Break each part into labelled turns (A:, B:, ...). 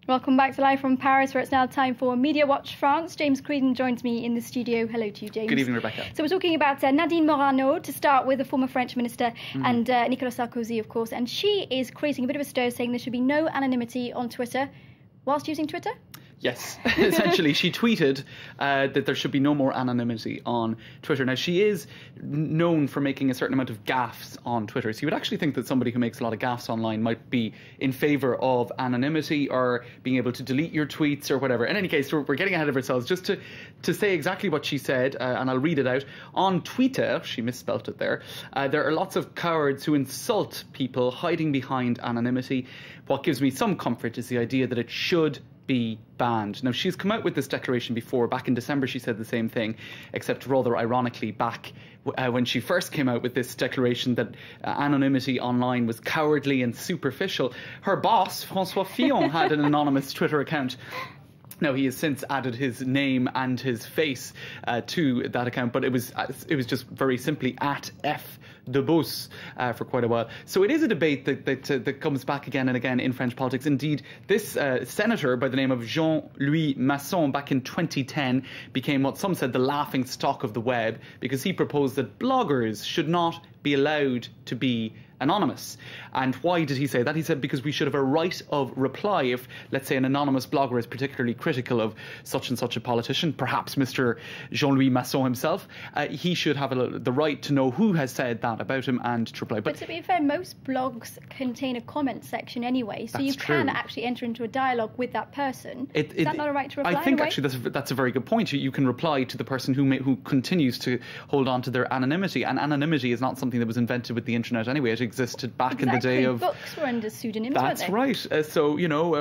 A: Welcome back to Live from Paris, where it's now time for Media Watch France. James Creedon joins me in the studio. Hello to you, James.
B: Good evening, Rebecca.
A: So we're talking about Nadine Morano, to start with, the former French minister, and Nicolas Sarkozy, of course. And she is creating a bit of a stir, saying there should be no anonymity on Twitter whilst using Twitter.
B: Yes, essentially she tweeted that there should be no more anonymity on Twitter. Now, she is known for making a certain amount of gaffes on Twitter, so you would actually think that somebody who makes a lot of gaffes online might be in favour of anonymity or being able to delete your tweets or whatever. In any case, we're getting ahead of ourselves. Just to say exactly what she said, and I'll read it out. On Twitter, she misspelt it there are lots of cowards who insult people hiding behind anonymity. What gives me some comfort is the idea that it should be banned. Now, she's come out with this declaration before. Back in December, she said the same thing, except rather ironically back when she first came out with this declaration that anonymity online was cowardly and superficial. Her boss, François Fillon, had an anonymous Twitter account. Now, he has since added his name and his face to that account, but it was just very simply at F de Beauce for quite a while. So it is a debate that comes back again and again in French politics. Indeed, this senator by the name of Jean-Louis Masson back in 2010 became what some said the laughing stock of the web, because he proposed that bloggers should not be allowed to be anonymous. And why did he say that? He said because we should have a right of reply if, let's say, an anonymous blogger is particularly critical of such and such a politician, perhaps Mr. Jean-Louis Masson himself. He should have the right to know who has said that about him and to reply.
A: But to be fair, most blogs contain a comment section anyway, so you can actually enter into a dialogue with that person. Is that not a right to reply?
B: I think actually that's a very good point. You can reply to the person who continues to hold on to their anonymity, and anonymity is not something that was invented with the internet anyway. It existed back in the day of...
A: Books were under pseudonyms,
B: That's
A: weren't they?
B: right. So,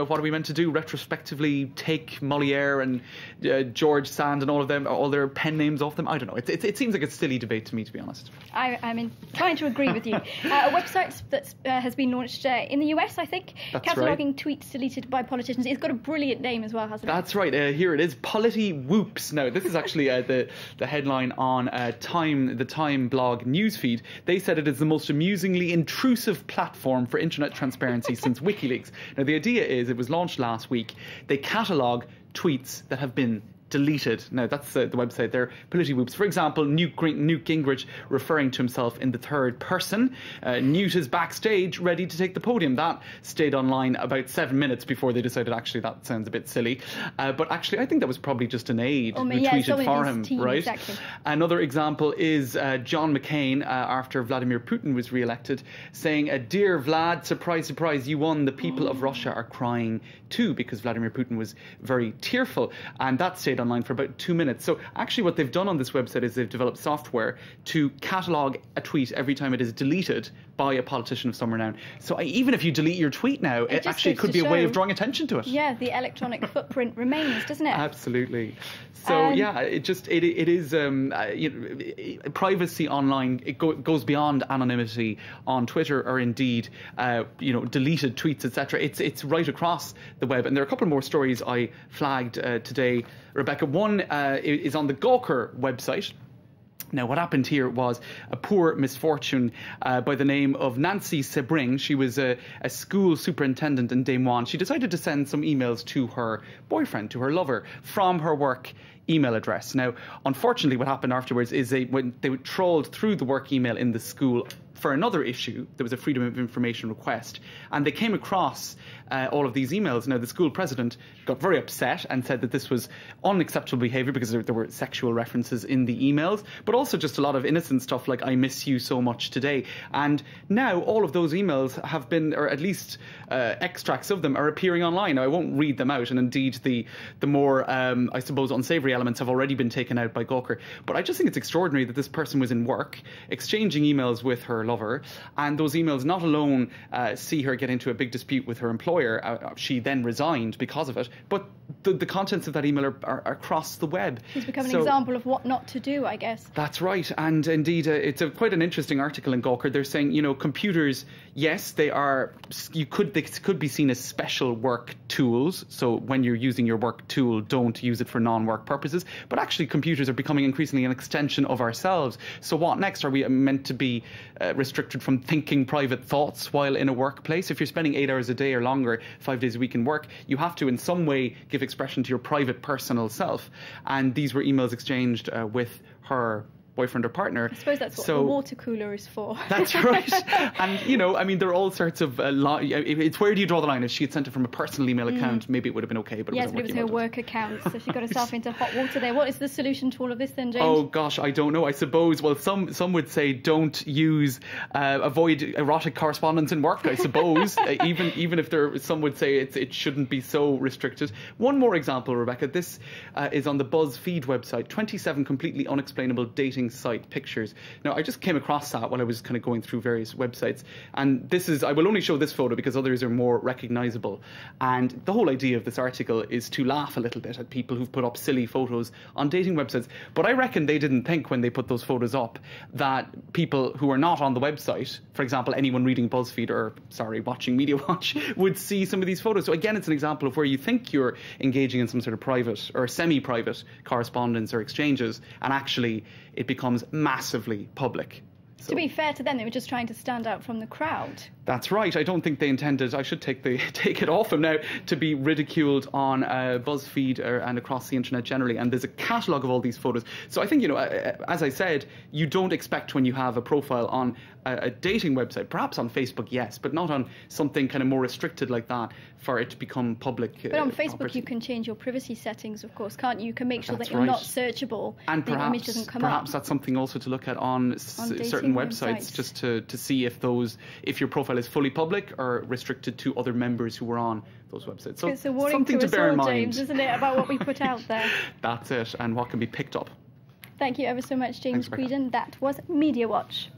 B: what are we meant to do? Retrospectively take Molière and George Sand and all of them, all their pen names off them? I don't know. It seems like a silly debate to me, to be honest.
A: I'm trying to agree with you. A website that has been launched in the US, I think, cataloguing tweets deleted by politicians. It's got a brilliant name as well, hasn't it?
B: That's right. Here it is, PolitiWhoops. Now, this is actually the headline on the Time blog newsfeed. They said it is the most amusingly intrusive platform for internet transparency since WikiLeaks. Now, the idea is, it was launched last week, they catalogue tweets that have been deleted. Now, that's the website there, PolitiWhoops. For example, Newt Gingrich referring to himself in the third person. Newt is backstage, ready to take the podium. That stayed online about 7 minutes before they decided, actually, that sounds a bit silly. But actually, I think that was probably just an aide who tweeted for him, right?
A: Exactly.
B: Another example is John McCain, after Vladimir Putin was re-elected, saying, "Dear Vlad, surprise, surprise, you won. The people of Russia are crying too," because Vladimir Putin was very tearful. And that stayed online for about 2 minutes. So actually what they've done on this website is they've developed software to catalogue a tweet every time it is deleted by a politician of some renown. So even if you delete your tweet now, it actually could be a way of drawing attention to it.
A: Yeah, the electronic footprint remains, doesn't it?
B: Absolutely. So yeah, it is privacy online. It goes beyond anonymity on Twitter, or indeed deleted tweets, etc. It's right across the web. And there are a couple more stories I flagged today, Rebecca. One is on the Gawker website. Now, what happened here was a poor misfortune by the name of Nancy Sebring. She was a school superintendent in Des Moines. She decided to send some emails to her boyfriend, to her lover, from her work email address. Now, unfortunately, what happened afterwards is when they trawled through the work email in the school for another issue, there was a Freedom of Information request, and they came across all of these emails. Now, the school president got very upset and said that this was unacceptable behaviour because there were sexual references in the emails, but also just a lot of innocent stuff like "I miss you so much today." And now all of those emails have been, or at least extracts of them, are appearing online. Now, I won't read them out, and indeed the more, I suppose, unsavoury elements have already been taken out by Gawker. But I just think it's extraordinary that this person was in work, exchanging emails with her lover, and those emails not alone see her get into a big dispute with her employer, she then resigned because of it, but the contents of that email are across the web.
A: It's become an example of what not to do, I guess.
B: That's right. And indeed, it's quite an interesting article in Gawker. They're saying, computers, yes, they could be seen as special work tools. So when you're using your work tool, don't use it for non-work purposes. But actually, computers are becoming increasingly an extension of ourselves. So what next? Are we meant to be restricted from thinking private thoughts while in a workplace? If you're spending 8 hours a day or longer, 5 days a week in work, you have to in some way give expression to your private personal self. And these were emails exchanged with her boyfriend or partner.
A: I suppose that's what the water cooler is for.
B: That's right. And, there are all sorts of... it's where do you draw the line? If she had sent it from a personal email account, maybe it would have been okay, but
A: yes, but it was her work account, so she got herself into hot water there. What is the solution to all of this then, James?
B: Oh, gosh, I don't know. I suppose, well, some would say don't avoid erotic correspondence in work, I suppose, even if some would say it shouldn't be so restricted. One more example, Rebecca. This is on the BuzzFeed website, 27 completely unexplainable dating site pictures. Now, I just came across that while I was kind of going through various websites, and I will only show this photo because others are more recognizable. And the whole idea of this article is to laugh a little bit at people who've put up silly photos on dating websites. But I reckon they didn't think when they put those photos up that people who are not on the website, for example, anyone reading BuzzFeed or, watching Media Watch, would see some of these photos. So again, it's an example of where you think you're engaging in some sort of private or semi-private correspondence or exchanges, and actually it becomes massively public. So,
A: to be fair to them, they were just trying to stand out from the crowd.
B: That's right. I don't think they intended, I should take it off them now, to be ridiculed on BuzzFeed and across the internet generally. And there's a catalogue of all these photos. So I think, as I said, you don't expect when you have a profile on a dating website, perhaps on Facebook, yes, but not on something kind of more restricted like that, for it to become public.
A: But on Facebook, property. You can change your privacy settings, of course, can't you? You can make sure
B: That's
A: that you're not searchable,
B: and
A: the image doesn't come up.
B: Perhaps that's something also to look at on certain websites, just to see if your profile is fully public or restricted to other members who are on those websites. So
A: it's a warning
B: something
A: to
B: to bear in mind,
A: James, isn't it, about what we put out there?
B: That's it, and what can be picked up.
A: Thank you ever so much, James Creedon. That was Media Watch.